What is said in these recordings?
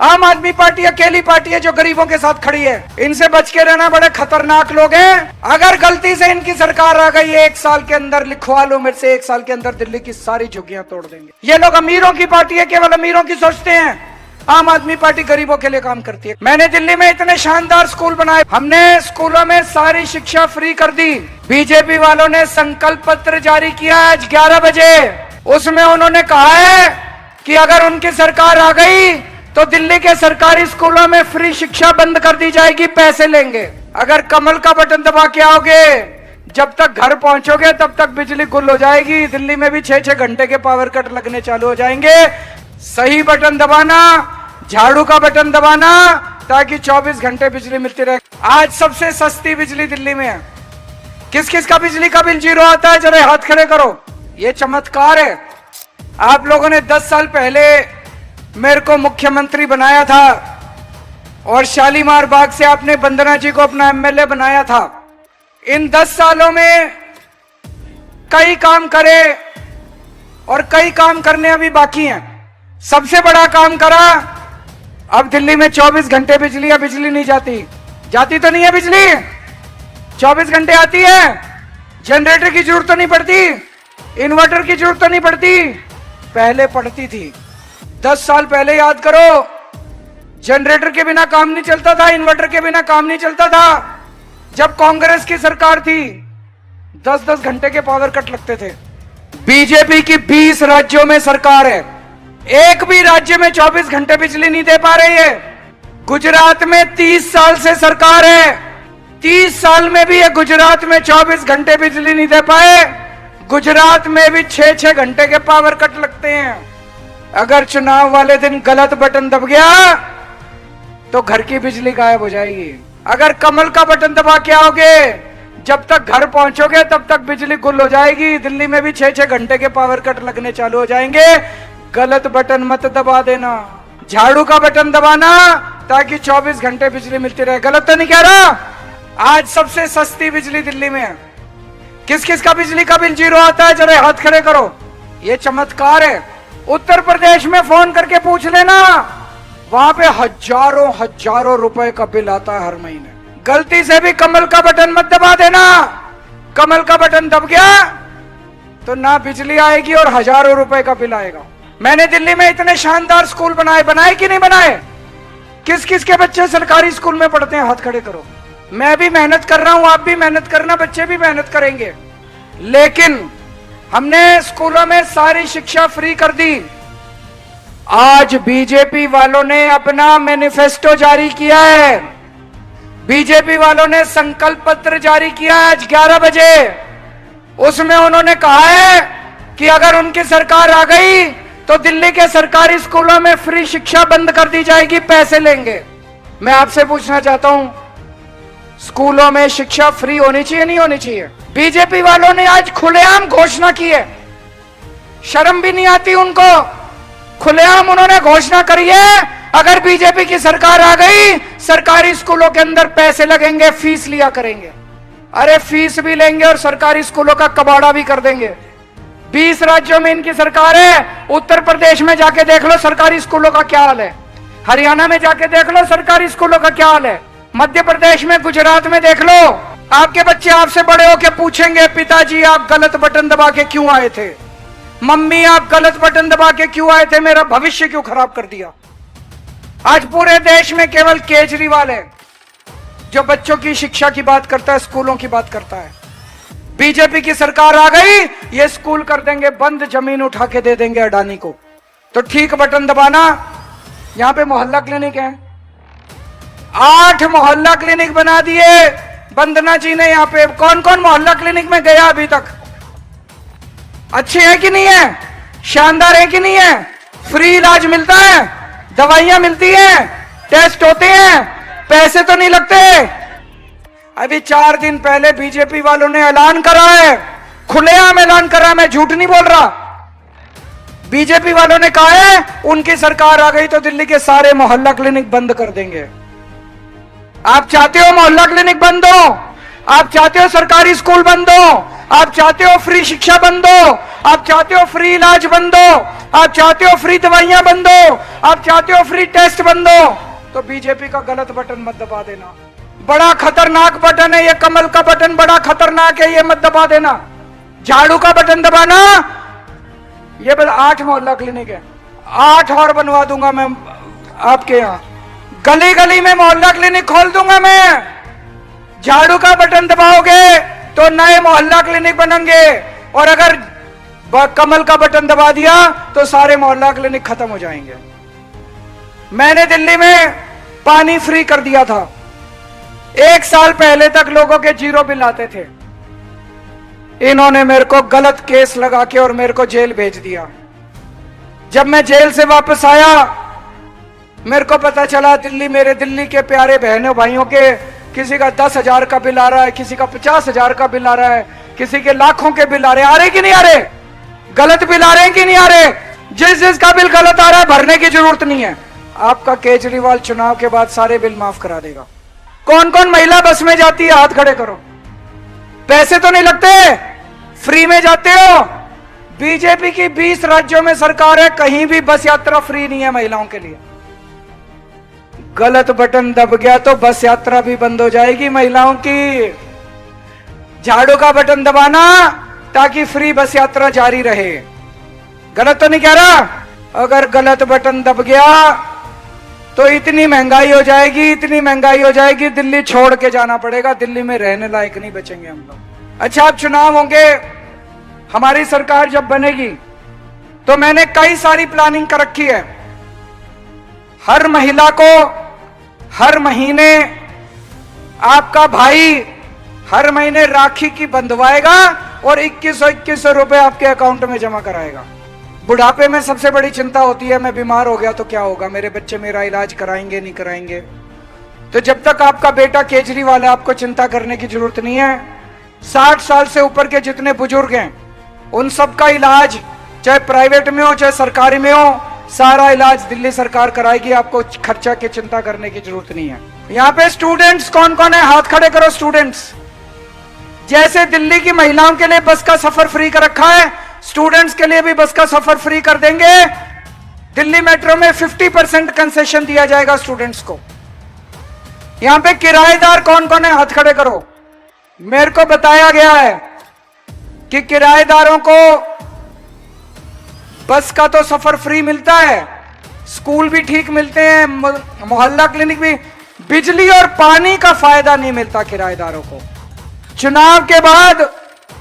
आम आदमी पार्टी अकेली पार्टी है जो गरीबों के साथ खड़ी है। इनसे बच के रहना, बड़े खतरनाक लोग हैं। अगर गलती से इनकी सरकार आ गई, 1 साल के अंदर लिखवा लो मेरे से, 1 साल के अंदर दिल्ली की सारी झुग्गियां तोड़ देंगे। ये लोग अमीरों की पार्टी है, केवल अमीरों की सोचते हैं। आम आदमी पार्टी गरीबों के लिए काम करती है। मैंने दिल्ली में इतने शानदार स्कूल बनाए, हमने स्कूलों में सारी शिक्षा फ्री कर दी। बीजेपी वालों ने संकल्प पत्र जारी किया आज 11 बजे। उसमें उन्होंने कहा है कि अगर उनकी सरकार आ गई तो दिल्ली के सरकारी स्कूलों में फ्री शिक्षा बंद कर दी जाएगी, पैसे लेंगे। अगर कमल का बटन दबा के आओगे, जब तक घर पहुंचोगे तब तक बिजली गुल हो जाएगी। दिल्ली में भी 6-6 घंटे के पावर कट लगने चालू हो जाएंगे। सही बटन दबाना, झाड़ू का बटन दबाना, ताकि 24 घंटे बिजली मिलती रहे। आज सबसे सस्ती बिजली दिल्ली में है। किस किस का बिजली का बिल 0 आता है, जरा हाथ खड़े करो। ये चमत्कार है। आप लोगों ने 10 साल पहले मेरे को मुख्यमंत्री बनाया था और शालीमार बाग से आपने वंदना जी को अपना एमएलए बनाया था। इन 10 सालों में कई काम करे और कई काम करने अभी बाकी हैं। सबसे बड़ा काम करा, अब दिल्ली में 24 घंटे बिजली नहीं जाती तो नहीं है बिजली, 24 घंटे आती है। जनरेटर की जरूरत तो नहीं पड़ती, इन्वर्टर की जरूरत तो नहीं पड़ती, पहले पड़ती थी। 10 साल पहले याद करो, जनरेटर के बिना काम नहीं चलता था, इन्वर्टर के बिना काम नहीं चलता था। जब कांग्रेस की सरकार थी 10-10 घंटे के पावर कट लगते थे। बीजेपी की 20 राज्यों में सरकार है, एक भी राज्य में 24 घंटे बिजली नहीं दे पा रही है। गुजरात में 30 साल से सरकार है, 30 साल में भी ये गुजरात में 24 घंटे बिजली नहीं दे पाए। गुजरात में भी 6-6 घंटे के पावर कट लगते हैं। अगर चुनाव वाले दिन गलत बटन दब गया तो घर की बिजली गायब हो जाएगी। अगर कमल का बटन दबा के आओगे, जब तक घर पहुंचोगे तब तक बिजली गुल हो जाएगी। दिल्ली में भी 6-6 घंटे के पावर कट लगने चालू हो जाएंगे। गलत बटन मत दबा देना, झाड़ू का बटन दबाना, ताकि 24 घंटे बिजली मिलती रहे। गलत तो नहीं कह रहा? आज सबसे सस्ती बिजली दिल्ली में है। किस किस का बिजली का बिल 0 आता है, जरा हाथ खड़े करो। ये चमत्कार है। उत्तर प्रदेश में फोन करके पूछ लेना, वहां पे हजारों रुपए का बिल आता है हर महीने। गलती से भी कमल का बटन मत दबा देना। कमल का बटन दब गया तो ना बिजली आएगी और हजारों रुपए का बिल आएगा। मैंने दिल्ली में इतने शानदार स्कूल बनाए कि नहीं बनाए? किस किस के बच्चे सरकारी स्कूल में पढ़ते हैं, हाथ खड़े करो। मैं भी मेहनत कर रहा हूं, आप भी मेहनत करना, बच्चे भी मेहनत करेंगे। लेकिन हमने स्कूलों में सारी शिक्षा फ्री कर दी। आज बीजेपी वालों ने अपना मैनिफेस्टो जारी किया है। बीजेपी वालों ने संकल्प पत्र जारी किया आज 11 बजे। उसमें उन्होंने कहा है कि अगर उनकी सरकार आ गई तो दिल्ली के सरकारी स्कूलों में फ्री शिक्षा बंद कर दी जाएगी, पैसे लेंगे। मैं आपसे पूछना चाहता हूं, स्कूलों में शिक्षा फ्री होनी चाहिए नहीं होनी चाहिए? बीजेपी वालों ने आज खुलेआम घोषणा की है, शर्म भी नहीं आती उनको। खुलेआम उन्होंने घोषणा करी है, अगर बीजेपी की सरकार आ गई सरकारी स्कूलों के अंदर पैसे लगेंगे, फीस लिया करेंगे। अरे फीस भी लेंगे और सरकारी स्कूलों का कबाड़ा भी कर देंगे। 20 राज्यों में इनकी सरकार है। उत्तर प्रदेश में जाके देख लो सरकारी स्कूलों का क्या हाल है, हरियाणा में जाके देख लो सरकारी स्कूलों का क्या हाल है, मध्य प्रदेश में, गुजरात में देख लो। आपके बच्चे आपसे बड़े होके पूछेंगे, पिताजी आप गलत बटन दबा के क्यों आए थे? मम्मी आप गलत बटन दबा के क्यों आए थे? मेरा भविष्य क्यों खराब कर दिया? आज पूरे देश में केवल केजरीवाल है जो बच्चों की शिक्षा की बात करता है, स्कूलों की बात करता है। बीजेपी की सरकार आ गई, ये स्कूल कर देंगे बंद, जमीन उठा के दे देंगे अडानी को। तो ठीक बटन दबाना। यहां पे मोहल्ला क्लिनिक है, 8 मोहल्ला क्लिनिक बना दिए वंदना जी ने। यहां पे कौन कौन मोहल्ला क्लिनिक में गया अभी तक? अच्छे है कि नहीं है? शानदार है कि नहीं है? फ्री इलाज मिलता है, दवाइयां मिलती हैं, टेस्ट होते हैं, पैसे तो नहीं लगते। अभी 4 दिन पहले बीजेपी वालों ने ऐलान करा है, खुलेआम ऐलान करा, मैं झूठ नहीं बोल रहा। बीजेपी वालों ने कहा है उनकी सरकार आ गई तो दिल्ली के सारे मोहल्ला क्लिनिक बंद कर देंगे। आप चाहते हो मोहल्ला क्लिनिक बंद हो? आप चाहते हो सरकारी स्कूल बंद हो? आप चाहते हो फ्री शिक्षा बंद हो, आप चाहते हो फ्री इलाज बंद हो, आप चाहते हो फ्री दवाइयां बंद हो, आप चाहते हो फ्री टेस्ट बंद हो, तो बीजेपी का गलत बटन मत दबा देना। बड़ा खतरनाक बटन है ये, कमल का बटन बड़ा खतरनाक है, ये मत दबा देना। झाड़ू का बटन दबाना। ये बस 8 मोहल्ला क्लिनिक है, 8 और बनवा दूंगा मैं आपके यहाँ। गली गली में मोहल्ला क्लिनिक खोल दूंगा मैं। झाड़ू का बटन दबाओगे तो नए मोहल्ला क्लिनिक बनेंगे, और अगर कमल का बटन दबा दिया तो सारे मोहल्ला क्लिनिक खत्म हो जाएंगे। मैंने दिल्ली में पानी फ्री कर दिया था। 1 साल पहले तक लोगों के 0 बिल आते थे। इन्होंने मेरे को गलत केस लगा के और मेरे को जेल भेज दिया। जब मैं जेल से वापस आया, मेरे को पता चला मेरे दिल्ली के प्यारे बहनों भाइयों के किसी का 10,000 का बिल आ रहा है, किसी का 50,000 का बिल आ रहा है, किसी के लाखों के बिल आ रहे हैं। आ रहे कि नहीं आ रहे? गलत बिल आ रहे हैं कि नहीं आ रहे? जिसका बिल गलत आ रहा है भरने की जरूरत नहीं है। आपका केजरीवाल चुनाव के बाद सारे बिल माफ करा देगा। कौन कौन महिला बस में जाती है? हाथ खड़े करो। पैसे तो नहीं लगते, फ्री में जाते हो। बीजेपी की 20 राज्यों में सरकार है, कहीं भी बस यात्रा फ्री नहीं है महिलाओं के लिए। गलत बटन दब गया तो बस यात्रा भी बंद हो जाएगी महिलाओं की। झाड़ू का बटन दबाना ताकि फ्री बस यात्रा जारी रहे। गलत तो नहीं कह रहा? अगर गलत बटन दब गया तो इतनी महंगाई हो जाएगी, इतनी महंगाई हो जाएगी, दिल्ली छोड़ के जाना पड़ेगा। दिल्ली में रहने लायक नहीं बचेंगे हम लोग। अच्छा, अब चुनाव होंगे, हमारी सरकार जब बनेगी तो मैंने कई सारी प्लानिंग कर रखी है। हर महिला को हर महीने आपका भाई हर महीने राखी की बंधवाएगा और 2100 रुपए आपके अकाउंट में जमा कराएगा। बुढ़ापे में सबसे बड़ी चिंता होती है, मैं बीमार हो गया तो क्या होगा, मेरे बच्चे मेरा इलाज कराएंगे नहीं कराएंगे। तो जब तक आपका बेटा केजरीवाल है, आपको चिंता करने की जरूरत नहीं है। 60 साल से ऊपर के जितने बुजुर्ग हैं उन सबका इलाज, चाहे प्राइवेट में हो चाहे सरकारी में हो, सारा इलाज दिल्ली सरकार कराएगी। आपको खर्चा की चिंता करने की जरूरत नहीं है। यहाँ पे स्टूडेंट्स कौन कौन है? हाथ खड़े करो स्टूडेंट्स। जैसे दिल्ली की महिलाओं के लिए बस का सफर फ्री कर रखा है, स्टूडेंट्स के लिए भी बस का सफर फ्री कर देंगे। दिल्ली मेट्रो में 50% कंसेशन दिया जाएगा स्टूडेंट्स को। यहां पे किराएदार कौन कौन है? हाथ खड़े करो। मेरे को बताया गया है कि किराएदारों को बस का तो सफर फ्री मिलता है, स्कूल भी ठीक मिलते हैं, मोहल्ला क्लिनिक भी, बिजली और पानी का फायदा नहीं मिलता किराएदारों को। चुनाव के बाद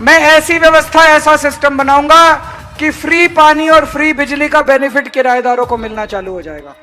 मैं ऐसी व्यवस्था, ऐसा सिस्टम बनाऊंगा कि फ्री पानी और फ्री बिजली का बेनिफिट किराएदारों को मिलना चालू हो जाएगा।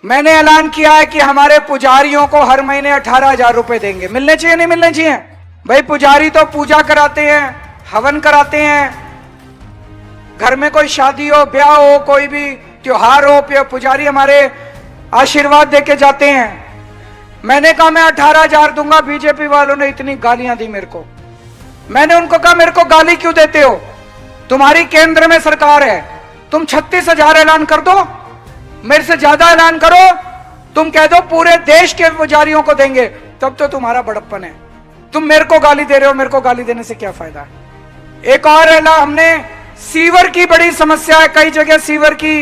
मैंने ऐलान किया है कि हमारे पुजारियों को हर महीने 18,000 रुपए देंगे। मिलने चाहिए नहीं मिलने चाहिए? भाई पुजारी तो पूजा कराते हैं, हवन कराते हैं, घर में कोई शादी हो, ब्याह हो, कोई भी त्योहार हो, पुजारी हमारे आशीर्वाद देके जाते हैं। मैंने कहा मैं 18,000 दूंगा। बीजेपी वालों ने इतनी गालियां दी मेरे को। मैंने उनको कहा मेरे को गाली क्यों देते हो? तुम्हारी केंद्र में सरकार है, तुम 36,000 ऐलान कर दो, मेरे से ज्यादा ऐलान करो, तुम कह दो पूरे देश के पुजारियों को देंगे, तब तो तुम्हारा बड़प्पन है। तुम मेरे को गाली दे रहे हो, मेरे को गाली देने से क्या फायदा है? एक और ऐलान, हमने सीवर की बड़ी समस्या है, कई जगह सीवर की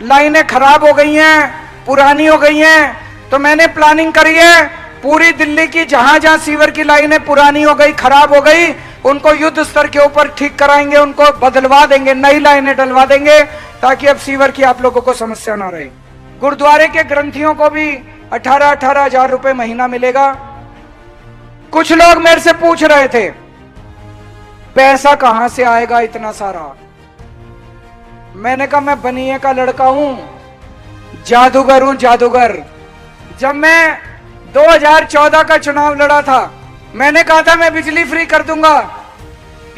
लाइनें खराब हो गई हैं, पुरानी हो गई हैं, तो मैंने प्लानिंग करी है पूरी दिल्ली की जहां जहां सीवर की लाइनें पुरानी हो गई, खराब हो गई, उनको युद्ध स्तर के ऊपर ठीक कराएंगे, उनको बदलवा देंगे, नई लाइनें डलवा देंगे, ताकि अब सीवर की आप लोगों को समस्या ना रहे। गुरुद्वारे के ग्रंथियों को भी 18,000 रुपए महीना मिलेगा। कुछ लोग मेरे से पूछ रहे थे पैसा कहां से आएगा इतना सारा। मैंने कहा मैं बनिए का लड़का हूं, जादूगर हूं, जादूगर। जब मैं 2014 का चुनाव लड़ा था, मैंने कहा था मैं बिजली फ्री कर दूंगा।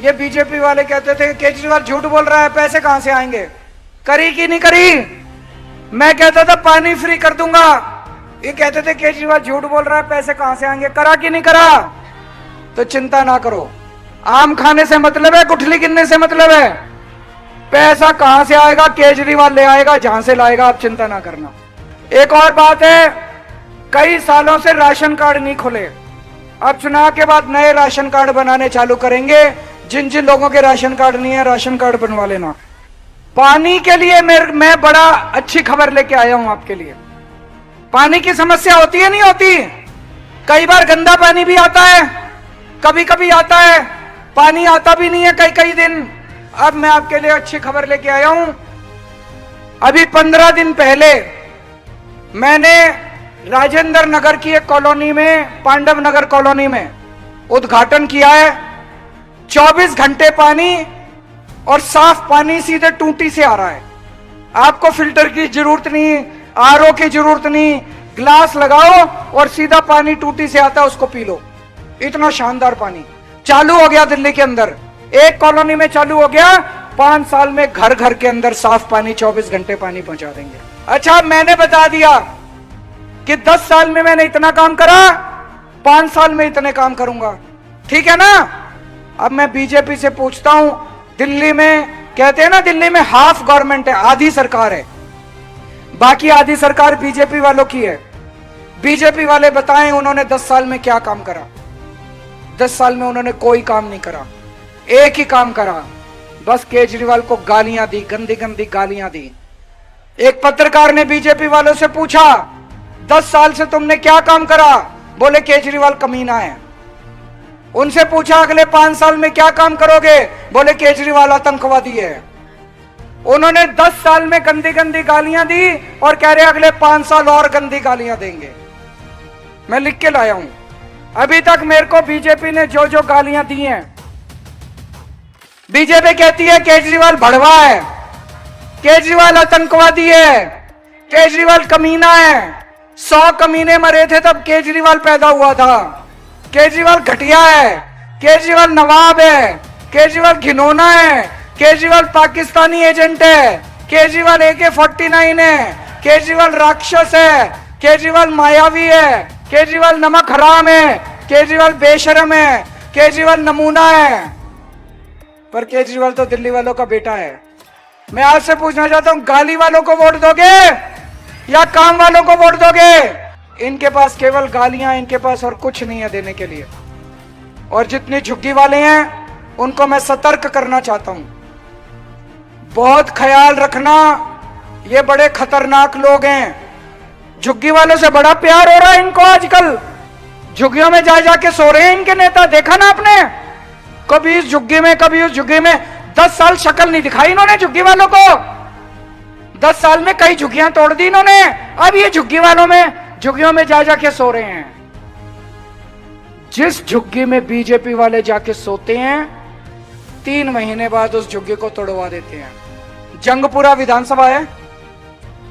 ये बीजेपी वाले कहते थे केजरीवाल झूठ बोल रहा है, पैसे कहां से आएंगे। करी कि नहीं करी? मैं कहता था पानी फ्री कर दूंगा, ये कहते थे केजरीवाल झूठ बोल रहा है, पैसे कहां से आएंगे। करा कि नहीं करा? तो चिंता ना करो, आम खाने से मतलब है, गुठली गिनने से मतलब है। पैसा कहां से आएगा? केजरीवाल ले आएगा, जहां से लाएगा आप चिंता ना करना। एक और बात है, कई सालों से राशन कार्ड नहीं खुले, अब चुनाव के बाद नए राशन कार्ड बनाने चालू करेंगे। जिन जिन लोगों के राशन कार्ड नहीं है, राशन कार्ड बनवा लेना। पानी के लिए मैं बड़ा अच्छी खबर लेके आया हूं आपके लिए। पानी की समस्या होती है नहीं होती? कई बार गंदा पानी भी आता है, कभी कभी आता है, पानी आता भी नहीं है कई कई दिन। अब मैं आपके लिए अच्छी खबर लेके आया हूं। अभी 15 दिन पहले मैंने राजेंद्र नगर की एक कॉलोनी में, पांडव नगर कॉलोनी में उद्घाटन किया है। 24 घंटे पानी और साफ पानी सीधे टूटी से आ रहा है। आपको फिल्टर की जरूरत नहीं, आरओ की जरूरत नहीं, ग्लास लगाओ और सीधा पानी टूटी से आता है, उसको पी लो। इतना शानदार पानी चालू हो गया दिल्ली के अंदर, एक कॉलोनी में चालू हो गया। 5 साल में घर घर के अंदर साफ पानी, 24 घंटे पानी पहुंचा देंगे। अच्छा, मैंने बता दिया कि 10 साल में मैंने इतना काम करा, 5 साल में इतने काम करूंगा, ठीक है ना? अब मैं बीजेपी से पूछता हूं, दिल्ली में कहते हैं ना, दिल्ली में हाफ गवर्नमेंट है, आधी सरकार है, बाकी आधी सरकार बीजेपी वालों की है। बीजेपी वाले बताएं उन्होंने 10 साल में क्या काम करा। 10 साल में उन्होंने कोई काम नहीं करा, एक ही काम करा, बस केजरीवाल को गालियां दी, गंदी गंदी गालियां दी। एक पत्रकार ने बीजेपी वालों से पूछा, 10 साल से तुमने क्या काम करा? बोले केजरीवाल कमीना है। उनसे पूछा, अगले 5 साल में क्या काम करोगे? बोले केजरीवाल आतंकवादी है। उन्होंने 10 साल में गंदी गंदी गालियां दी और कह रहे अगले 5 साल और गंदी गालियां देंगे। मैं लिख के लाया हूं। अभी तक मेरे को बीजेपी ने जो जो गालियां दी हैं, बीजेपी कहती है केजरीवाल भड़वा है, केजरीवाल आतंकवादी है, केजरीवाल कमीना है। 100 कमीने मरे थे तब केजरीवाल पैदा हुआ था। केजरीवाल घटिया है, केजरीवाल नवाब है, केजरीवाल घिनौना है, केजरीवाल पाकिस्तानी एजेंट है, केजरीवाल AK-49 है, केजरीवाल राक्षस है, केजरीवाल मायावी है, केजरीवाल नमक हराम है, केजरीवाल बेशरम है, केजरीवाल नमूना है। पर केजरीवाल तो दिल्ली वालों का बेटा है। मैं आपसे पूछना चाहता हूं, गाली वालों को वोट दोगे या काम वालों को वोट दोगे? इनके पास केवल गालियां, इनके पास और कुछ नहीं है देने के लिए। और जितने झुग्गी वाले हैं उनको मैं सतर्क करना चाहता हूं, बहुत ख्याल रखना, ये बड़े खतरनाक लोग हैं। झुग्गी वालों से बड़ा प्यार हो रहा है इनको आजकल, झुग्गियों में जा जाके सो रहे हैं इनके नेता। देखा ना आपने, कभी इस झुग्गी में कभी उस झुग्गी में। 10 साल शक्ल नहीं दिखाई इन्होंने झुग्गी वालों को। 10 साल में कई झुग्गियां तोड़ दी इन्होंने। अब ये झुग्गी वालों में, झुग्गियों में जा जाके सो रहे हैं। जिस झुग्गी में बीजेपी वाले जाके सोते हैं, 3 महीने बाद उस झुग्गी को तोड़वा देते हैं। जंगपुरा विधानसभा है,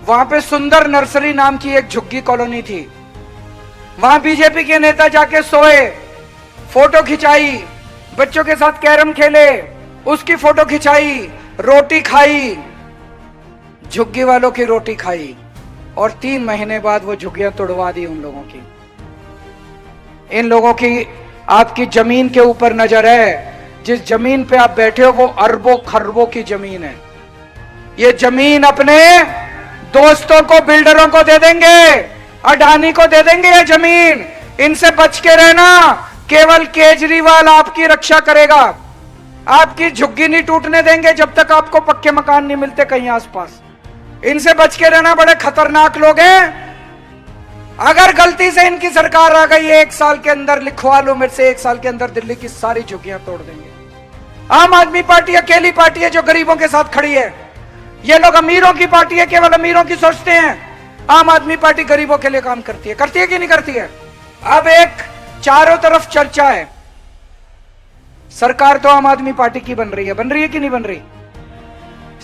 वहां पे सुंदर नर्सरी नाम की एक झुग्गी कॉलोनी थी। वहां बीजेपी के नेता जाके सोए, फोटो खिंचाई, बच्चों के साथ कैरम खेले, उसकी फोटो खिंचाई, रोटी खाई, झुग्गी वालों की रोटी खाई, और 3 महीने बाद वो झुग्गियां तोड़वा दी उन लोगों की। इन लोगों की आपकी जमीन के ऊपर नजर है। जिस जमीन पे आप बैठे हो वो अरबों खरबों की जमीन है। ये जमीन अपने दोस्तों को, बिल्डरों को दे देंगे, अडानी को दे देंगे ये जमीन। इनसे बच के रहना, केवल केजरीवाल आपकी रक्षा करेगा। आपकी झुग्गी नहीं टूटने देंगे जब तक आपको पक्के मकान नहीं मिलते कहीं आसपास। इनसे बच के रहना, बड़े खतरनाक लोग हैं। अगर गलती से इनकी सरकार आ गई, 1 साल के अंदर, लिखवा लो मेरे से, 1 साल के अंदर दिल्ली की सारी झुग्गियां तोड़ देंगे। आम आदमी पार्टी अकेली पार्टी है जो गरीबों के साथ खड़ी है। ये लोग अमीरों की पार्टी है, केवल अमीरों की सोचते हैं। आम आदमी पार्टी गरीबों के लिए काम करती है कि नहीं करती है? अब एक चारों तरफ चर्चा है, सरकार तो आम आदमी पार्टी की बन रही है कि नहीं बन रही?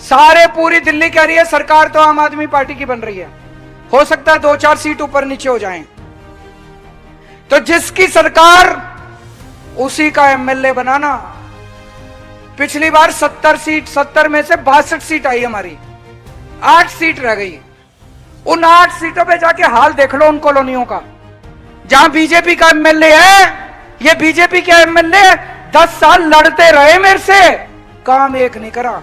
सारे पूरी दिल्ली कह रही है सरकार तो आम आदमी पार्टी की बन रही है। हो सकता है 2-4 सीट ऊपर नीचे हो जाएं। तो जिसकी सरकार उसी का एमएलए बनाना। पिछली बार 70 में से 62 सीट आई हमारी, 8 सीट रह गई। उन 8 सीटों पे जाके हाल देख लो उन कॉलोनियों का, जहां बीजेपी का एमएलए है। ये बीजेपी के एमएलए 10 साल लड़ते रहे मेरे से, काम एक नहीं करा।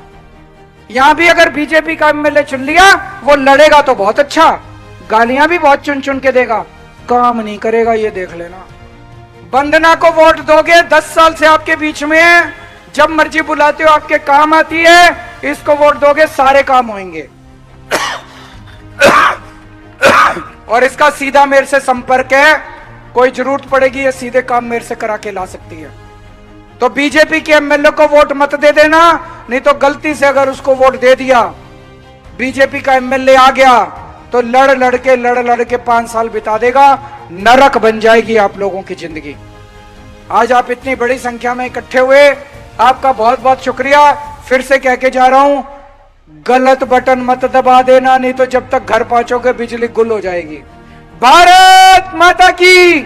यहां भी अगर बीजेपी का एमएलए चुन लिया, वो लड़ेगा तो बहुत अच्छा, गालियां भी बहुत चुन चुन के देगा, काम नहीं करेगा, ये देख लेना। वंदना को वोट दोगे, 10 साल से आपके बीच में है, जब मर्जी बुलाते हो, आपके काम आती है, इसको वोट दोगे सारे काम होंगे। और इसका सीधा मेरे से संपर्क है, कोई जरूरत पड़ेगी ये सीधे काम मेरे से करा के ला सकती है। तो बीजेपी के एमएलए को वोट मत दे देना, नहीं तो गलती से अगर उसको वोट दे दिया, बीजेपी का एमएलए आ गया तो लड़ लड़ के 5 साल बिता देगा, नरक बन जाएगी आप लोगों की जिंदगी। आज आप इतनी बड़ी संख्या में इकट्ठे हुए, आपका बहुत बहुत शुक्रिया। फिर से कह के जा रहा हूं, गलत बटन मत दबा देना, नहीं तो जब तक घर पहुंचोगे बिजली गुल हो जाएगी। भारत माता की